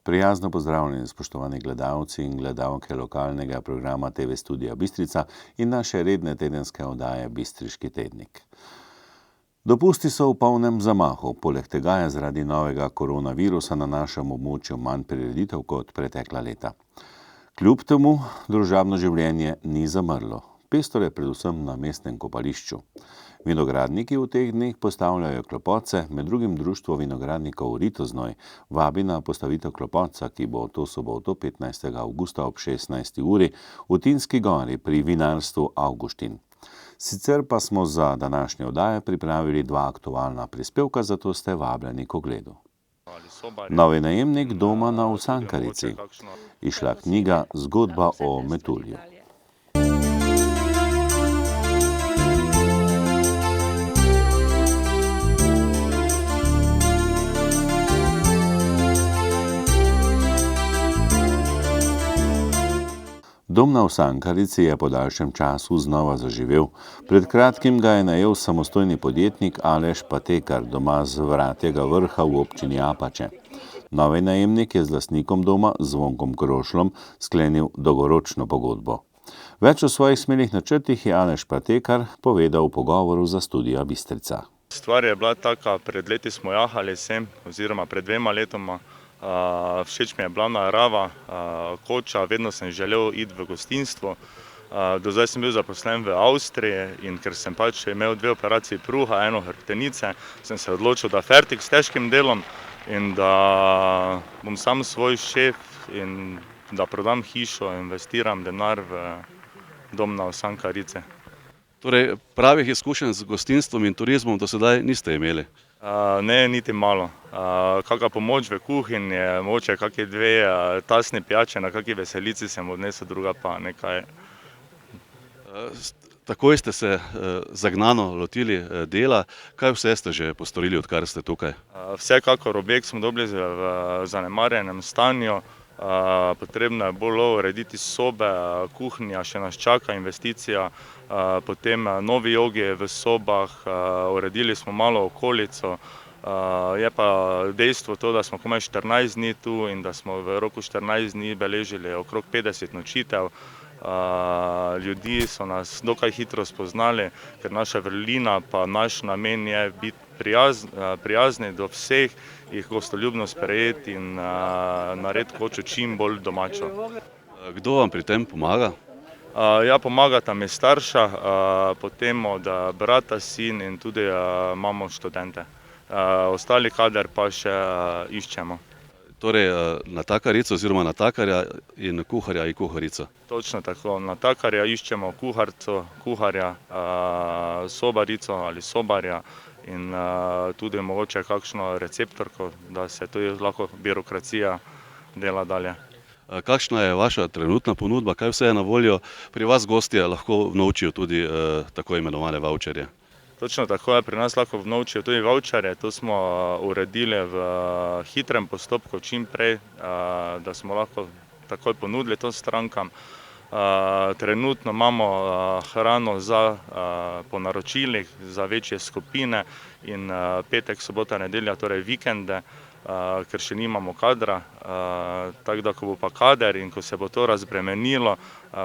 Prijazno pozdravljeni, spoštovani gledalci in gledalke lokalnega programa TV Studia Bistrica in naše redne tedenske oddaje Bistriški tednik. Dopusti so v polnem zamahu, poleg tega je zaradi novega koronavirusa na našem območju manj prireditev kot pretekla leta. Kljub temu družabno življenje ni zamrlo, pestro je predvsem na mestnem kopališču. Vinogradniki v teh dneh postavljajo klopotce, med drugim Društvo vinogradnikov Ritoznoj vabi na postavitev klopotca, ki bo to soboto 15. avgusta ob 16. uri v Tinski gori pri vinarstvu Avguštin. Sicer pa smo za današnje oddaje pripravili dva aktualna prispevka, zato ste vabljeni k ogledu. Novi najemnik doma na Usankarici. Izšla knjiga Zgodba o metulju. Dom na Usankarici je po daljšem času znova zaživel. Pred kratkim ga je najel samostojni podjetnik Aleš Patekar doma z Vratjega Vrha v občini Apače. Novi najemnik je z lastnikom doma, Zvonkom Krošlom, sklenil dolgoročno pogodbo. Več o svojih smelih načrtih je Aleš Patekar povedal v pogovoru za Studia Bistrica. Stvar je bila taka, pred leti smo jahali sem, oziroma pred 2 letoma. Všeč mi je bila narava, koča, vedno sem želel iti v gostinstvo. Do zdaj sem bil zaposlen v Avstriji in ker sem pač imel 2 operaciji pruha, 1 hrbtenice, sem se odločil, da fertik s težkim delom in da bom sam svoj šef in da prodam hišo, investiram denar v dom na Usankarici. Torej, pravih izkušenj z gostinstvom in turizmom do sedaj niste imeli? Ne, niti malo. Kakšna pomoč v kuhinji, mogoče kakšne 2 tasni pijače na kakšni veselici sem odnesel, druga pa nekaj. Takoj ste se zagnano lotili dela. Kaj vse ste že postorili, odkar ste tukaj? Vsekakor objekt smo dobili v zanemarjenem stanju. Potrebno je bolj urediti sobe, kuhinja, še nas čaka investicija, potem novi jogi v sobah, uredili smo malo okolico. Je pa dejstvo to, da smo komaj 14 dni tu in da smo v roku 14 dni beležili okrog 50 nočitev. Ljudi so nas dokaj hitro spoznali, ker naša vrlina pa naš namen je biti prijazni do vseh, jih gostoljubno sprejeti in narediti kočo čim bolj domačo. Kdo vam pri tem pomaga? Ja, pomagata mi starša, potem od brata, sin in tudi imamo študente. Ostali kader pa še iščemo. Torej, natakarico oziroma natakarja in kuharja in kuharico. Točno tako, natakarja iščemo, kuharja, sobarico ali sobarja in tudi mogoče kakšno receptorko, da se tudi lahko birokracija dela dalje. Kakšna je vaša trenutna ponudba? Kaj vse je na voljo? Pri vas gostje lahko vnovčijo tudi tako imenovane vavčerje. Točno tako je, pri nas lahko vnovčijo tudi vavčerje, to smo uredili v hitrem postopku čim prej, da smo lahko takoj ponudili to strankam. Trenutno imamo hrano po naročilih za večje skupine in petek, sobota, nedelja, torej vikende, ker še nimamo kadra. Tako da, ko bo pa kader in ko se bo to razbremenilo,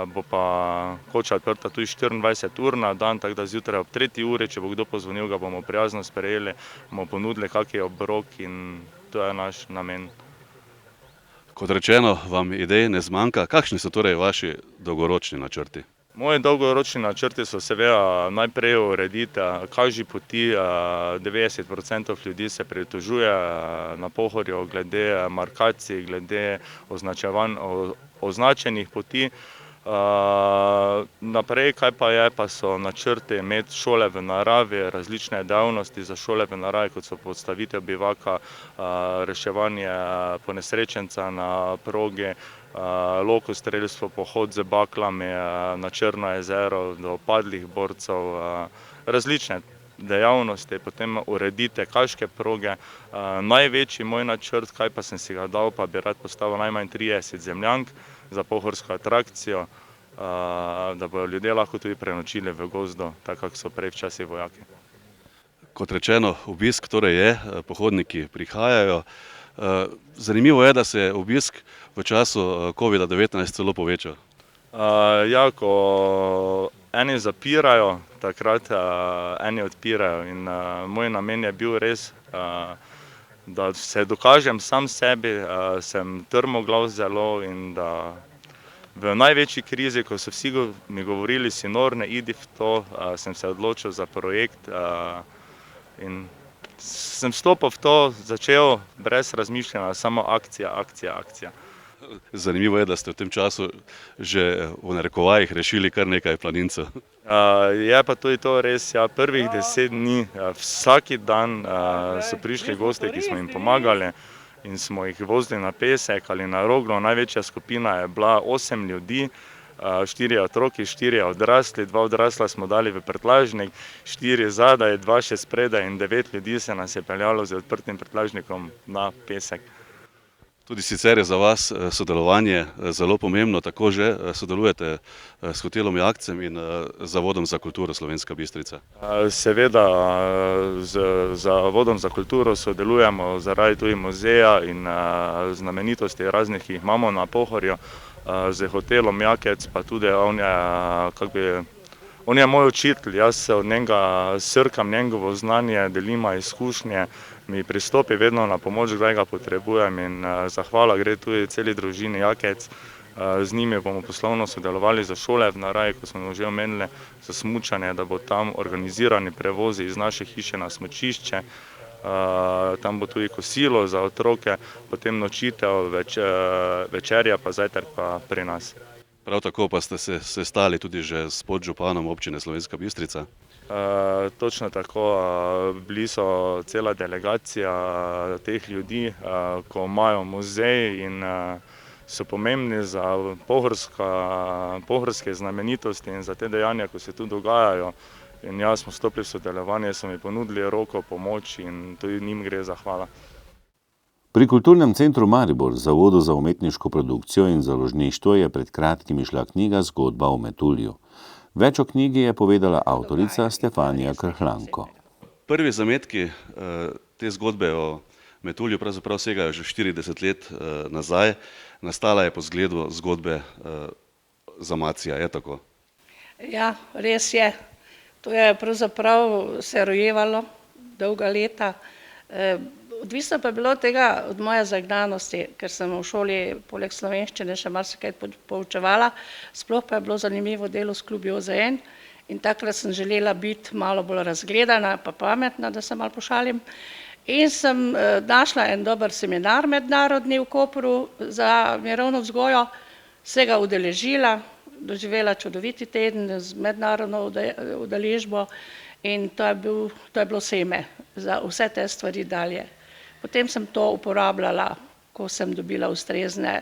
bo pa koča odprta tudi 24 ur na dan, tako da zjutraj ob 3. uri, če bo kdo pozvonil, ga bomo prijazno sprejeli, bomo ponudili kakšen obrok in to je naš namen. Kot rečeno, vam idej ne zmanjka. Kakšni so torej vaši dolgoročni načrti? Moji dolgoročni načrti so seveda najprej urediti kažipoti. 90% ljudi se pritožuje na Pohorju glede markacij, glede označenih poti. Naprej, kaj pa je, pa so načrti imeti šole v naravi, različne dejavnosti za šole v naravi, kot so postavitev bivaka, reševanje ponesrečenca na progi, lokostrelstvo, pohod z baklami na Črno jezero do padlih borcev, različne dejavnosti, potem uredite kaške proge. Največji moj načrt, kaj pa sem si ga dal, pa bi rad postavil najmanj 30 zemljank za pohorsko atrakcijo, da bodo ljudje lahko tudi prenočili v gozdu, tako kot so prej včasih vojaki. Kot rečeno, obisk torej je, pohodniki prihajajo. Zanimivo je, da se je obisk v času COVID-19 celo povečal. Ja, ko eni zapirajo, takrat eni odpirajo in moj namen je bil res, da se dokažem sam sebi, sem trmoglav zelo in da v največji krizi, ko so vsi mi govorili, si nor, ne idi v to, sem se odločil za projekt in sem stopil v to, začel brez razmišljanja, samo akcija, akcija, akcija. Zanimivo je, da ste v tem času že v narekovajih rešili kar nekaj planincev. Je pa tudi to res, ja, prvih 10 dni, vsaki dan so prišli gostje, ki smo jim pomagali in smo jih vozili na pesek ali na Roglo. Največja skupina je bila 8 ljudi, 4 otroki, 4 odrasli, 2 odrasla smo dali v prtljažnik, 4 zadaj, 2 še spredaj in 9 ljudi se nas je peljalo z odprtim prtljažnikom na pesek. Tudi sicer je za vas sodelovanje zelo pomembno, tako že sodelujete s hotelom Jakcem in Zavodom za kulturo Slovenska Bistrica. Seveda z Zavodom za kulturo sodelujemo zaradi tudi muzeja in znamenitosti raznih, ki jih imamo na Pohorju, z hotelom Jakec pa tudi on je moj učitelj, jaz se od njega srkam njegovo znanje, delimo izkušnje, mi pristopi vedno na pomoč, kdaj ga potrebujem in zahvala gre tudi celi družini Jakec. Z njimi bomo poslovno sodelovali za šole v naravi, ko smo že omenili, za smučanje, da bo tam organizirani prevozi iz naše hiše na smučišče. Tam bo tudi kosilo za otroke, potem nočitev, večerja pa zajtrk pa pri nas. Prav tako pa ste se sestali tudi že s podžupanom občine Slovenska Bistrica. Točno tako, bili so cela delegacija teh ljudi, ko imajo muzej in so pomembni za pohorske znamenitosti in za te dejanja, ko se tu dogajajo. In jaz smo stopili v sodelovanje, so mi ponudili roko, pomoč in tudi njim gre zahvala. Pri Kulturnem centru Maribor, Zavodu za umetniško produkcijo in založništvo, je pred kratkim izšla knjiga Zgodba o metulju. Več o knjigi je povedala avtorica Stefanija Krhlanko. Prvi zametki te zgodbe o metulju pravzaprav segajo že 40 let nazaj. Nastala je po zgledu zgodbe Zamacija, je tako? Ja, res je. To je pravzaprav se rojevalo dolga leta. Odvisno pa je bilo od tega, od moje zagnanosti, ker sem v šoli poleg slovenščine še marsikaj poučevala, sploh pa je bilo zanimivo delo s klubi OZN in takrat sem želela biti malo bolj razgledana pa pametna, da se malo pošalim. In sem našla en dober seminar mednarodni v Kopru za mirovno vzgojo, se ga udeležila, doživela čudoviti teden z mednarodno udeležbo in to je bilo seme za vse te stvari dalje. Potem sem to uporabljala, ko sem dobila ustrezne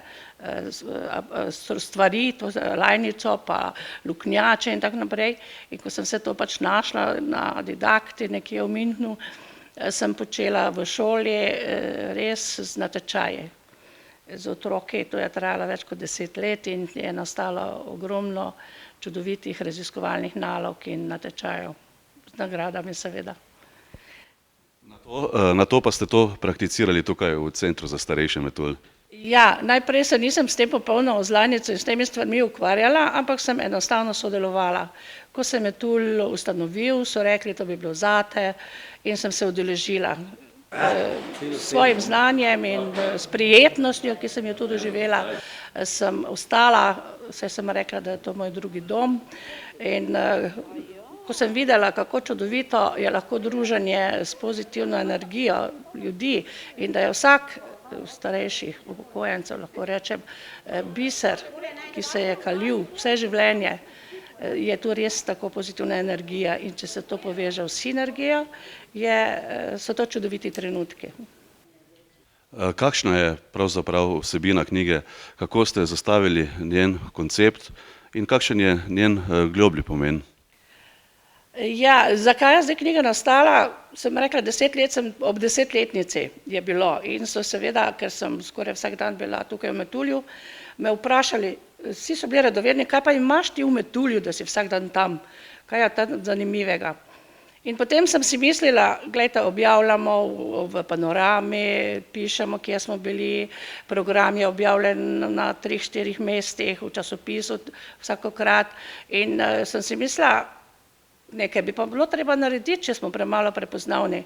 stvari, to lajnico pa luknjače in tako naprej. In ko sem vse to pač našla na didakti nekje v Münchnu, sem počela v šoli res z natečaji. Z otroki, to je trajalo več kot 10 let in je nastalo ogromno čudovitih raziskovalnih nalog in natečajev. Z nagradami seveda. Na to pa ste to prakticirali tukaj v Centru za starejše metulj? Ja, najprej se nisem s tem popolno ozlanico in s temi stvarmi ukvarjala, ampak sem enostavno sodelovala. Ko se je metulj ustanovil, so rekli, to bi bilo zate in sem se udeležila. S svojim znanjem in s prijetnostjo, ki sem jo tudi doživela, sem ostala, saj sem rekla, da je to moj drugi dom. In ko sem videla, kako čudovito je lahko druženje s pozitivno energijo ljudi in da je vsak starejših upokojencev, lahko rečem, biser, ki se je kalil vse življenje, je tu res tako pozitivna energija in če se to poveže v sinergijo, so to čudoviti trenutki. Kakšna je pravzaprav vsebina knjige, kako ste zastavili njen koncept in kakšen je njen globlji pomen? Ja, zakaj je zdaj knjiga nastala? Sem rekla, 10 let ob 10-letnici je bilo in so seveda, ker sem skoraj vsak dan bila tukaj v Metulju, me vprašali, vsi so bili radovedni, kaj pa imaš ti v Metulju, da si vsak dan tam, kaj je tam zanimivega. In potem sem si mislila, gledajte, objavljamo v Panorami, pišemo, kje smo bili, program je objavljen na 3-4 mestih, v časopisu vsakokrat in sem si mislila, nekaj bi pa bilo treba narediti, če smo premalo prepoznavni.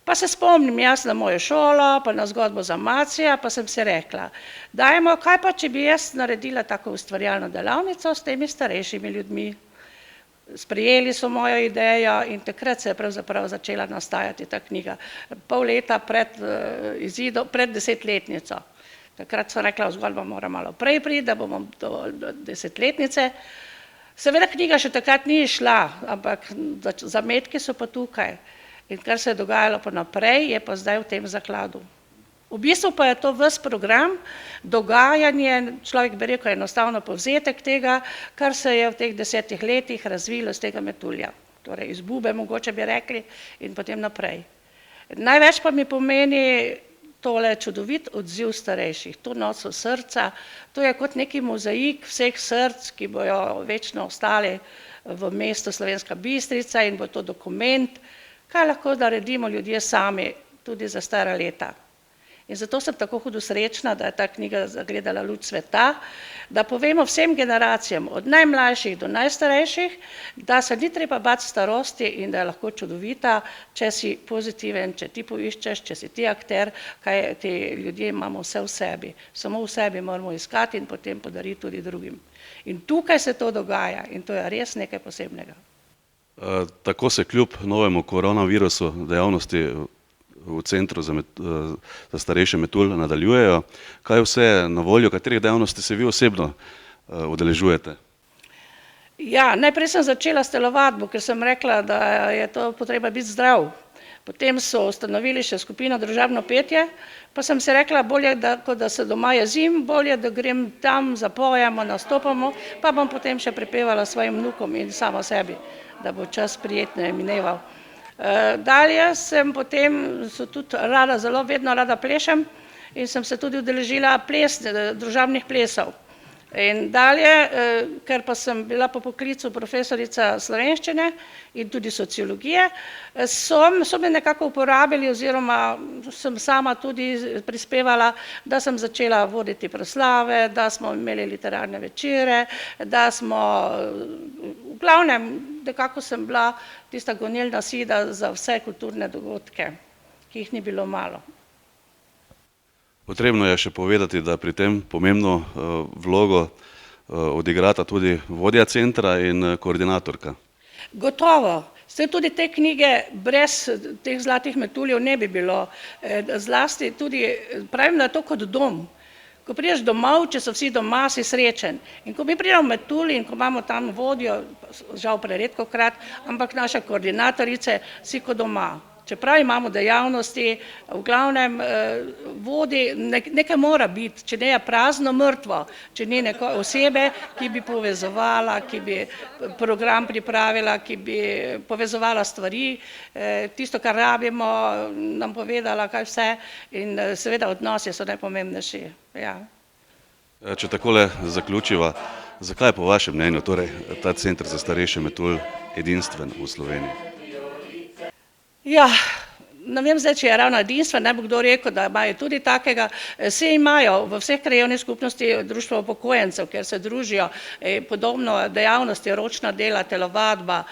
Pa se spomnim jaz na mojo šolo, pa na zgodbo za Macija, pa sem si rekla, dajmo, kaj pa, če bi jaz naredila tako ustvarjalno delavnico s temi starejšimi ljudmi. Sprejeli so mojo idejo in takrat se je pravzaprav začela nastajati ta knjiga. Pol leta pred izidom, pred 10-letnico. Takrat so rekla, zgodba mora malo prej priti, da bomo do 10-letnice. Seveda knjiga še takrat ni šla, ampak zametki so pa tukaj. In kar se je dogajalo pa naprej, je pa zdaj v tem zakladu. V bistvu pa je to ves program, dogajanje, človek bi rekel enostavno povzetek tega, kar se je v teh 10 letih razvilo z tega metulja. Torej izgube, mogoče bi rekli, in potem naprej. Največ pa mi pomeni tole čudovit odziv starejših, to noso srca, to je kot neki mozaik vseh src, ki bojo večno ostali v mestu Slovenska Bistrica in bo to dokument, kaj lahko naredimo ljudje sami, tudi za stara leta. In zato sem tako hudo srečna, da je ta knjiga zagledala luč sveta, da povemo vsem generacijam, od najmlajših do najstarejših, da se ni treba bati starosti in da je lahko čudovita, če si pozitiven, če ti poiščeš, če si ti akter, kaj ti ljudje imamo vse v sebi. Samo v sebi moramo iskati in potem podariti tudi drugim. In tukaj se to dogaja in to je res nekaj posebnega. Tako se kljub novemu koronavirusu dejavnosti v Centru za starejše Metulj nadaljujejo. Kaj vse je na voljo, katerih dejavnosti se vi osebno udeležujete? Ja, najprej sem začela s telovadbo, ker sem rekla, da je to potreba biti zdrav. Potem so ustanovili še skupino Družabno petje, pa sem si rekla, bolje, kot da se doma jezim, bolje, da grem tam, zapojemo, nastopamo, pa bom potem še prepevala svojim vnukom in samo sebi, da bo čas prijetno mineval. Dalje sem potem, zelo vedno rada plešem in sem se tudi udeležila družabnih plesov. In dalje, ker pa sem bila po poklicu profesorica slovenščine in tudi sociologije, so me nekako uporabili oziroma sem sama tudi prispevala, da sem začela voditi proslave, da smo imeli literarne večere, da smo, v glavnem, nekako sem bila tista gonilna sila za vse kulturne dogodke, ki jih ni bilo malo. Potrebno je še povedati, da pri tem pomembno vlogo odigrata tudi vodja centra in koordinatorka. Gotovo. Saj tudi te knjige brez teh zlatih metuljev ne bi bilo. Zlasti tudi, pravim, da je to kot dom. Ko prideš domov, če so vsi doma, si srečen. In ko mi pridemo v Metulj in ko imamo tam vodjo, žal preredkokrat, ampak naša koordinatorice, si kot doma. Čeprav imamo dejavnosti, v glavnem vodi, nekaj mora biti, če ne je prazno, mrtvo, če ni neke osebe, ki bi povezovala, ki bi program pripravila, ki bi povezovala stvari, tisto, kar rabimo, nam povedala, kaj vse in seveda odnosi so najpomembnejši. Ja. Če takole zaključiva, zakaj je po vašem mnenju torej ta Center za starejše Metulj edinstven v Sloveniji? Ja, ne vem zdaj, če je ravno edinstven, ne bo kdo rekel, da imajo tudi takega. Vse imajo v vseh krajevnih skupnosti društvo upokojencev, kjer se družijo podobno dejavnosti, ročna dela, telovadba,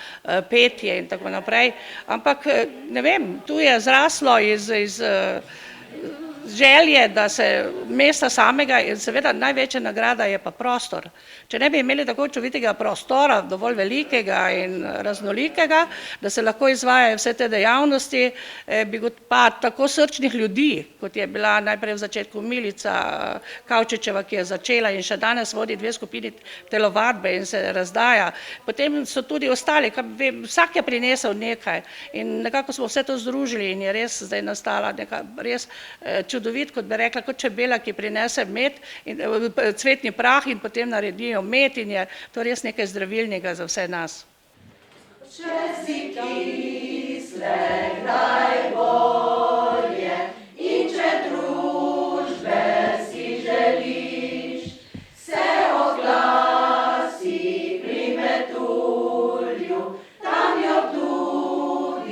petje in tako naprej. Ampak ne vem, tu je zraslo iz želje, da se mesta samega in seveda največja nagrada je pa prostor. Če ne bi imeli tako čudovitega prostora, dovolj velikega in raznolikega, da se lahko izvajajo vse te dejavnosti, bi pa tako srčnih ljudi, kot je bila najprej v začetku Milica Kavčičeva, ki je začela in še danes vodi 2 skupini telovadbe in se razdaja. Potem so tudi ostali, vsak je prinesel nekaj in nekako smo vse to združili in je res zdaj nastala neka res čudovit, kot bi rekla, kot čebela, ki prinese med, cvetni prah in potem naredijo med in je to res nekaj zdravilnega za vse nas. Če si kisle, najbolje in če družbe si želiš, se oglasi pri Metulju, tam jo tudi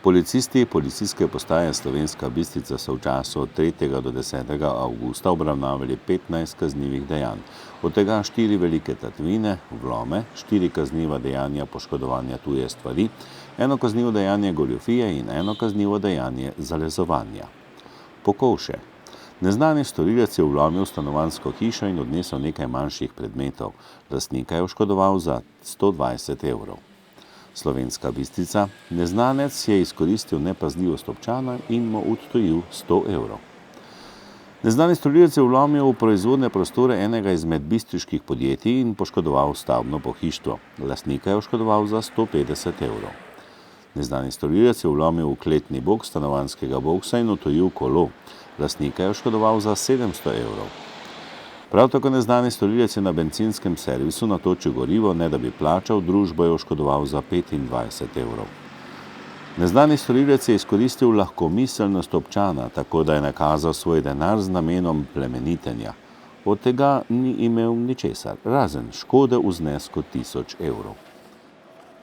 Policisti policijske postaje Slovenska Bistrica so v času od 3. do 10. avgusta obravnavali 15 kaznivih dejanj, od tega 4 velike tatvine, vlome, 4 kazniva dejanja poškodovanja tuje stvari, 1 kaznivo dejanje goljufije in 1 kaznivo dejanje zalezovanja. Pokovše. Neznani storilec je vlomil v stanovanjsko hišo in odnesel nekaj manjših predmetov. Lastnika je oškodoval za 120 evrov. Slovenska Bistrica. Neznanec je izkoristil nepazljivost občana in mu odtujil 100 evrov. Neznani storilec je vlomil v proizvodne prostore enega izmed bistriških podjetij in poškodoval stavbno pohištvo. Lastnika je oškodoval za 150 evrov. Neznani storilec je vlomil v kletni boks stanovanjskega boksa in odtujil kolo. Lastnika je oškodoval za 700 evrov. Prav tako neznani storilec je na bencinskem servisu natočil gorivo, ne da bi plačal, družbo je oškodoval za 25 evrov. Neznani storilec je izkoristil lahkomiselnost občana, tako da je nakazal svoj denar z namenom plemenitenja. Od tega ni imel ničesar, razen škode v znesku 1000 evrov.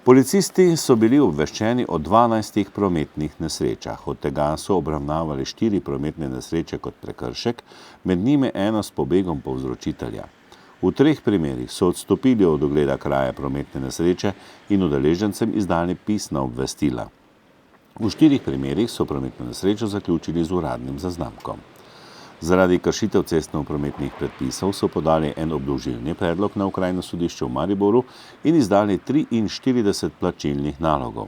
Policisti so bili obveščeni o 12 prometnih nesrečah, od tega so obravnavali 4 prometne nesreče kot prekršek, med njimi 1 s pobegom povzročitelja. V 3 primerih so odstopili od ogleda kraja prometne nesreče in udeležencem izdali pisna obvestila. V 4 primerih so prometno nesrečo zaključili z uradnim zaznamkom. Zaradi kršitev cestno-prometnih predpisov so podali en obdolžilni predlog na Okrajno sodišče v Mariboru in izdali 43 plačilnih nalogov.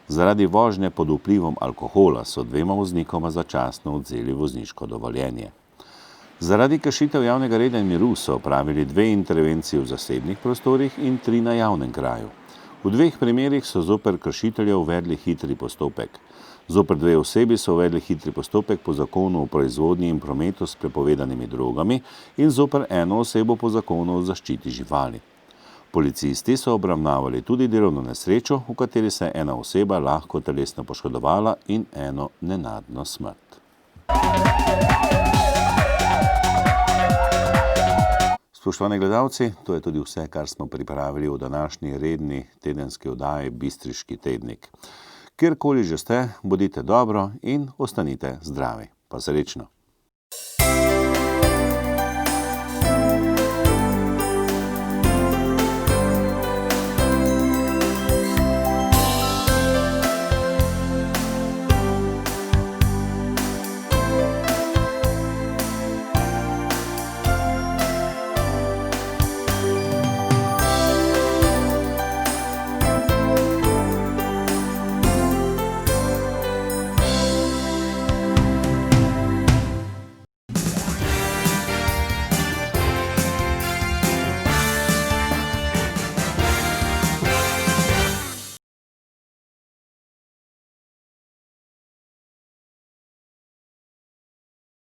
Zaradi vožnje pod vplivom alkohola so 2 voznikoma začasno odvzeli vozniško dovoljenje. Zaradi kršitev javnega reda in miru so opravili 2 intervencije v zasebnih prostorih in 3 na javnem kraju. V 2 primerih so zoper kršitelje uvedli hitri postopek. Zoper 2 osebi so uvedli hitri postopek po zakonu o proizvodnji in prometu s prepovedanimi drogami in zoper 1 osebo po zakonu o zaščiti živali. Policisti so obravnavali tudi delovno nesrečo, v kateri se je 1 oseba lahko telesno poškodovala in 1 nenadno smrt. Spoštovani gledalci, to je tudi vse, kar smo pripravili v današnji redni tedenski oddaji Bistriški tednik. Kjerkoli že ste, bodite dobro in ostanite zdravi. Pa srečno!